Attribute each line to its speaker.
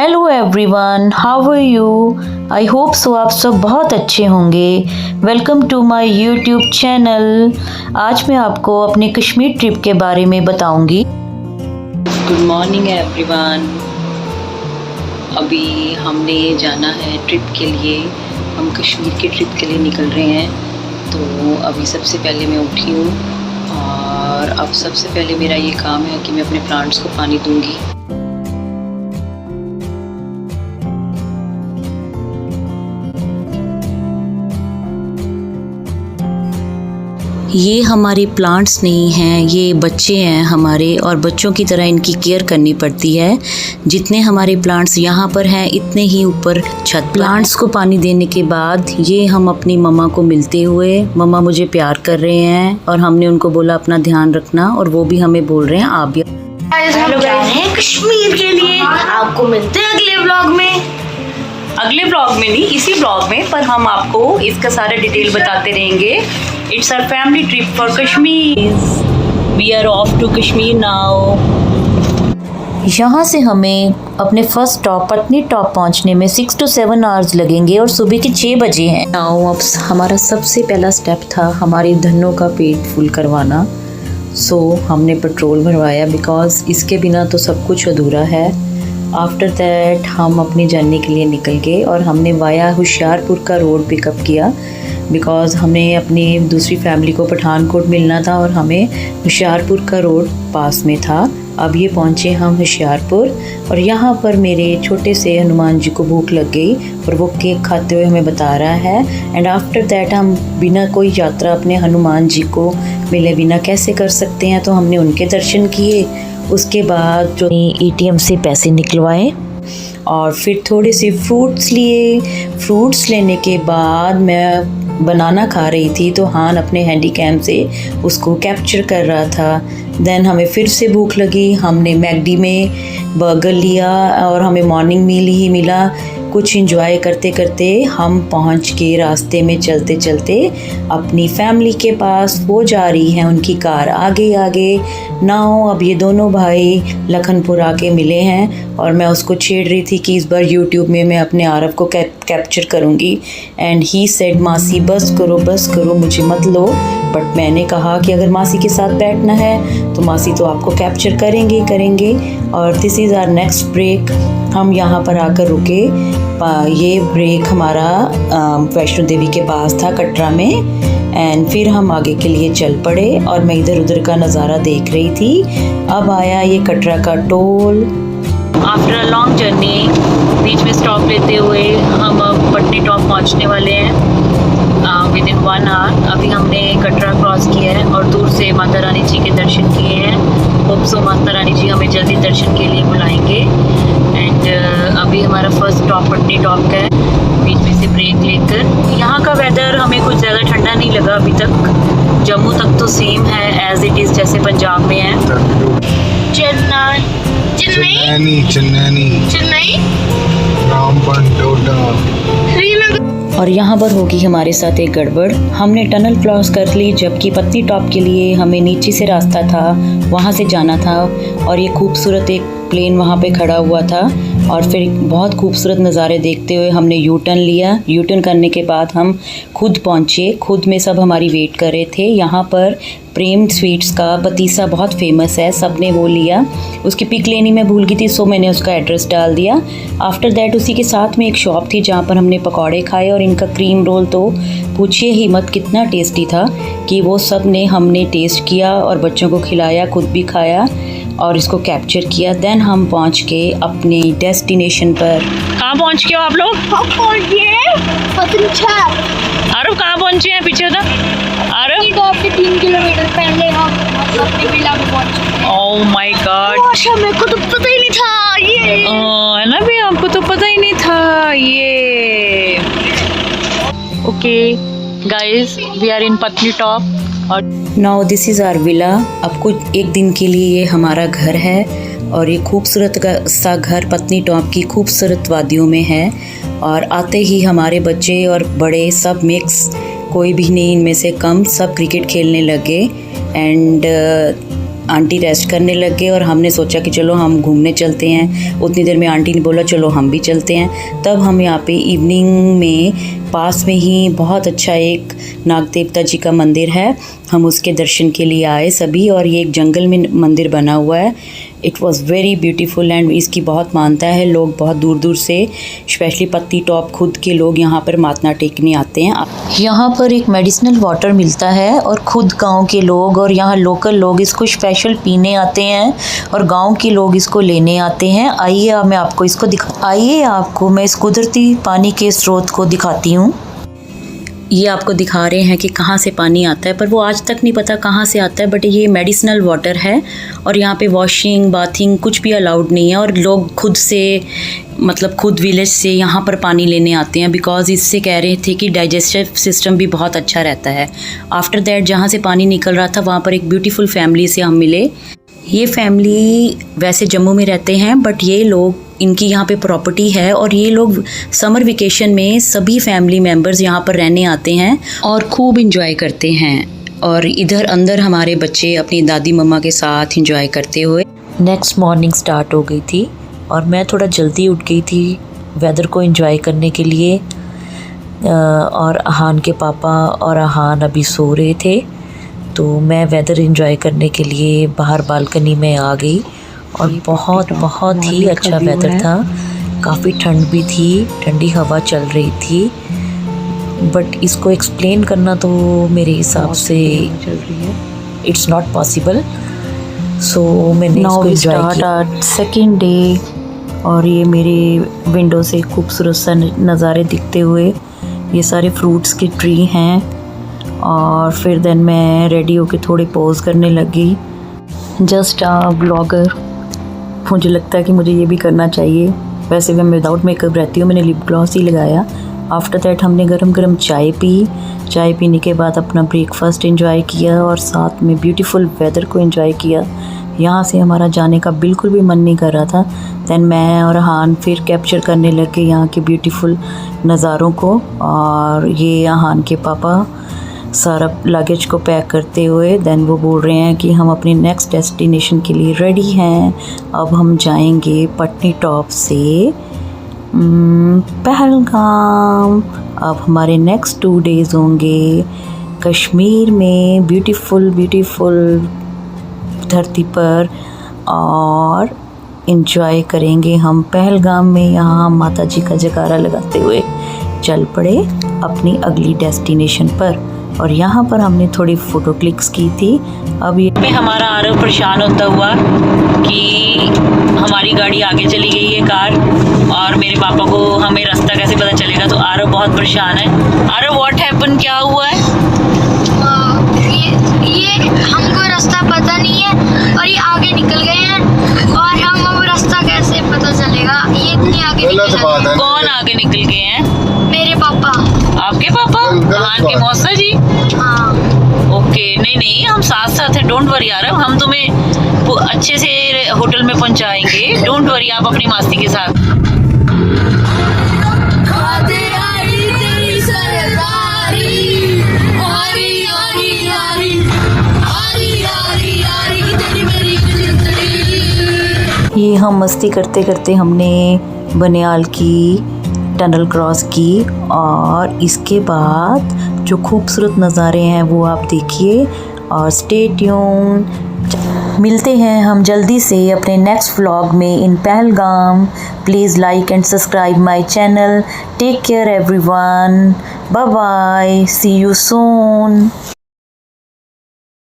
Speaker 1: Hello everyone, how are you? I hope so आप सब बहुत अच्छे होंगे। Welcome to my YouTube channel. आज मैं आपको अपने कश्मीर ट्रिप के बारे में बताऊंगी। Good morning everyone. अभी हमने जाना है ट्रिप के लिए। हम कश्मीर के ट्रिप के लिए निकल रहे हैं। तो अभी सबसे पहले मैं उठी हूँ और अब सबसे पहले मेरा ये काम है कि मैं अपने प्लांट्स को पानी दूंगी। ये हमारे प्लांट्स नहीं हैं, ये बच्चे हैं हमारे, और बच्चों की तरह इनकी केयर करनी पड़ती है। जितने हमारे प्लांट्स यहाँ पर हैं इतने ही ऊपर छत। प्लांट्स को पानी देने के बाद ये हम अपनी मम्मा को मिलते हुए, मम्मा मुझे प्यार कर रहे हैं और हमने उनको बोला अपना ध्यान रखना, और वो भी हमें बोल रहे हैं आप भी।
Speaker 2: हम जा रहे हैं कश्मीर के लिए। आपको मिलते हैं अगले व्लॉग में।
Speaker 1: अगले ब्लॉग में नहीं, इसी ब्लॉग में, पर हम आपको इसका सारा डिटेल बताते रहेंगे। It's our family trip for Kashmir. We are off to Kashmir now. यहाँ से हमें अपने फर्स्ट स्टॉप पत्नी टॉप पहुँचने में 6 to 7 आवर्स लगेंगे और सुबह के 6 बजे हैं। नाउ अब हमारा सबसे पहला स्टेप था हमारे धनों का पेट फुल करवाना। सो हमने पेट्रोल भरवाया बिकॉज इसके बिना तो सब कुछ अधूरा है। आफ्टर दैट हम अपनी जर्नी के लिए निकल गए और हमने वाया होशियारपुर का रोड पिकअप किया बिकॉज़ हमें अपनी दूसरी फैमिली को पठानकोट मिलना था और हमें होशियारपुर का रोड पास में था। अब ये पहुँचे हम होशियारपुर और यहाँ पर मेरे छोटे से हनुमान जी को भूख लग गई और वो केक खाते हुए हमें बता रहा है। एंड आफ्टर दैट हम बिना कोई यात्रा अपने हनुमान जी को मिले बिना कैसे कर सकते हैं, तो हमने उनके दर्शन किए। उसके बाद जो ATM से पैसे निकलवाए और फिर थोड़े से फ्रूट्स लिए। फ्रूट्स लेने के बाद मैं बनाना खा रही थी तो हान अपने हैंडीकैम से उसको कैप्चर कर रहा था। देन हमें फिर से भूख लगी, हमने मैकडी में बर्गर लिया और हमें मॉर्निंग मील ही मिला। कुछ इंजॉय करते करते हम पहुंच के रास्ते में चलते चलते अपनी फैमिली के पास। वो जा रही है उनकी कार आगे आगे। नाउ अब ये दोनों भाई लखनपुर आके मिले हैं और मैं उसको छेड़ रही थी कि इस बार यूट्यूब में मैं अपने आरव को कैप्चर करूँगी। एंड ही सेड मासी बस करो मुझे मत लो। बट मैंने कहा कि अगर मासी के साथ बैठना है तो मासी तो आपको कैप्चर करेंगे। और this is our next break. हम यहाँ पर आकर रुके। ये ब्रेक हमारा वैष्णो देवी के पास था कटरा में। एंड फिर हम आगे के लिए चल पड़े और मैं इधर उधर का नज़ारा देख रही थी। अब आया ये कटरा का toll. After a long journey बीच में स्टॉप लेते हुए हम अब पटनी टॉप पहुँचने वाले हैं विद इन 1 आवर। अभी हमने कटरा क्रॉस किया है और दूर से माता रानी जी के दर्शन किए हैं। होप सो माता रानी जी हमें जल्दी दर्शन के लिए बुलाएंगे। एंड अभी हमारा फर्स्ट स्टॉप पटनी टॉप का है। बीच में से ब्रेक लेकर यहाँ का वेदर हमें कुछ ज़्यादा ठंडा नहीं लगा अभी तक। जम्मू तक तो सेम है एज इट इज़ जैसे पंजाब में है। चेन्नई और यहाँ पर होगी हमारे साथ एक गड़बड़। हमने टनल क्रॉस कर ली जबकि पत्नी टॉप के लिए हमें नीचे से रास्ता था, वहाँ से जाना था। और ये खूबसूरत एक प्लेन वहाँ पे खड़ा हुआ था और फिर बहुत खूबसूरत नज़ारे देखते हुए हमने यू टर्न लिया। यू टर्न करने के बाद हम खुद पहुँचे। खुद में सब हमारी वेट कर रहे थे। यहाँ पर प्रेम स्वीट्स का पतीसा बहुत फेमस है, सब ने वो लिया। उसकी पिक लेनी मैं भूल गई थी, सो मैंने उसका एड्रेस डाल दिया। आफ्टर दैट उसी के साथ में एक शॉप थी जहाँ पर हमने पकौड़े खाए और इनका क्रीम रोल तो पूछिए ही मत कितना टेस्टी था कि वो सब ने हमने टेस्ट किया और बच्चों को खिलाया, खुद भी खाया और इसको कैप्चर किया। देन हम पहुंच के अपने डेस्टिनेशन पर। कहाँ पहुंच गए हो आप लोग?
Speaker 2: हम पहुंच गए
Speaker 1: आरव कहाँ पहुंचे हैं? पीछे था आरव।
Speaker 2: 3 किलोमीटर पहले हम अपने विला में पहुंचे।
Speaker 1: ओह माय गॉड,
Speaker 2: अच्छा मेरे को तो पता ही नहीं था ये
Speaker 1: है ना भी, आपको तो पता ही नहीं था ये। Okay guys, we are in Patnitop और now this is our villa. अब कुछ एक दिन के लिए ये हमारा घर है और ये खूबसूरत सा घर पत्नी टॉप की खूबसूरत वादियों में है। और आते ही हमारे बच्चे और बड़े सब मिक्स, कोई भी नहीं इनमें से कम, सब क्रिकेट खेलने लगे। एंड आंटी रेस्ट करने लग गए और हमने सोचा कि चलो हम घूमने चलते हैं। उतनी देर में आंटी ने बोला चलो हम भी चलते हैं। तब हम यहाँ पे इवनिंग में पास में ही बहुत अच्छा एक नाग देवता जी का मंदिर है, हम उसके दर्शन के लिए आए सभी। और ये एक जंगल में मंदिर बना हुआ है। It was very beautiful and इसकी बहुत मान्यता है। लोग बहुत दूर दूर से, स्पेशली पत्ती टॉप खुद के लोग यहाँ पर माथा टेकने आते हैं। यहाँ पर एक मेडिसिनल वाटर मिलता है और खुद गांव के लोग और यहाँ लोकल लोग इसको स्पेशल पीने आते हैं और गांव के लोग इसको लेने आते हैं। आइए मैं आपको मैं इस कुदरती पानी के स्रोत को दिखाती हूँ। ये आपको दिखा रहे हैं कि कहाँ से पानी आता है, पर वो आज तक नहीं पता कहाँ से आता है। बट ये मेडिसिनल वाटर है और यहाँ पे वॉशिंग बाथिंग कुछ भी अलाउड नहीं है और लोग खुद से खुद विलेज से यहाँ पर पानी लेने आते हैं। बिकॉज़ इससे कह रहे थे कि डाइजेस्टिव सिस्टम भी बहुत अच्छा रहता है। आफ्टर दैट जहाँ से पानी निकल रहा था वहाँ पर एक ब्यूटीफुल फैमिली से हम मिले। ये फैमिली वैसे जम्मू में रहते हैं बट ये लोग, इनकी यहाँ पे प्रॉपर्टी है और ये लोग समर वेकेशन में सभी फैमिली मेम्बर्स यहाँ पर रहने आते हैं और खूब इंजॉय करते हैं। और इधर अंदर हमारे बच्चे अपनी दादी मम्मा के साथ इंजॉय करते हुए। नेक्स्ट मॉर्निंग स्टार्ट हो गई थी और मैं थोड़ा जल्दी उठ गई थी वेदर को इंजॉय करने के लिए। और अहान के पापा और अहान अभी सो रहे थे, तो मैं वेदर इंजॉय करने के लिए बाहर बालकनी में आ गई और बहुत ही अच्छा वेदर था। काफ़ी ठंड भी थी, ठंडी हवा चल रही थी। बट इसको एक्सप्लेन करना तो मेरे हिसाब से इट्स नॉट पॉसिबल। सो मैंने इसको एंजॉय किया। सेकेंड डे और ये मेरे विंडो से खूबसूरत सा नज़ारे दिखते हुए, ये सारे फ्रूट्स के ट्री हैं। और फिर देन मैं रेडी होके थोड़े पोज करने लगी। जस्ट ब्लॉगर, मुझे लगता है कि मुझे ये भी करना चाहिए। वैसे भी मैं विदाउट मेकअप रहती हूँ, मैंने लिप ग्लॉस ही लगाया। आफ्टर दैट हमने गरम चाय पी। चाय पीने के बाद अपना ब्रेकफास्ट एंजॉय किया और साथ में ब्यूटीफुल वेदर को एंजॉय किया। यहाँ से हमारा जाने का बिल्कुल भी मन नहीं कर रहा था। दैन मैं और हान फिर कैप्चर करने लग गए यहाँ के ब्यूटीफुल नज़ारों को। और ये हान के पापा सारा लगेज को पैक करते हुए देन वो बोल रहे हैं कि हम अपनी नेक्स्ट डेस्टिनेशन के लिए रेडी हैं। अब हम जाएंगे पटनी टॉप से पहलगाम। अब हमारे नेक्स्ट 2 डेज़ होंगे कश्मीर में, ब्यूटीफुल धरती पर, और इन्जॉय करेंगे हम पहलगाम में। यहाँ हम माता जी का जयकारा लगाते हुए चल पड़े अपनी अगली डेस्टिनेशन पर। और यहाँ पर हमने थोड़ी फ़ोटो क्लिक्स की थी। अब ये पे हमारा आरव परेशान होता हुआ कि हमारी गाड़ी आगे चली गई है कार, और मेरे पापा को हमें रास्ता कैसे पता चलेगा। तो आरव बहुत परेशान है। आरव व्हाट हैपन, क्या हुआ है?
Speaker 2: ये हमको रास्ता पता नहीं है और ये आगे निकल गए हैं और हम अब रास्ता कैसे पता चलेगा। ये इतनी आगे निकल गए।
Speaker 1: कौन आगे निकल गए हैं?
Speaker 2: मेरे पापा।
Speaker 1: आपके पापा? हान के मौसा जी?
Speaker 2: हाँ। ओके,
Speaker 1: नहीं हम साथ हैं। डोंट वरी यार, हम तुम्हें अच्छे से होटल में पहुंचाएंगे। डोंट वरी, आप अपनी मासी के साथ। ये हम मस्ती करते करते हमने बनियाल की टनल क्रॉस की और इसके बाद जो खूबसूरत नज़ारे हैं वो आप देखिए और स्टे ट्यून। मिलते हैं हम जल्दी से अपने नेक्स्ट व्लॉग में in Pahalgam. Please like and subscribe my channel. Take care everyone, bye bye, see you soon.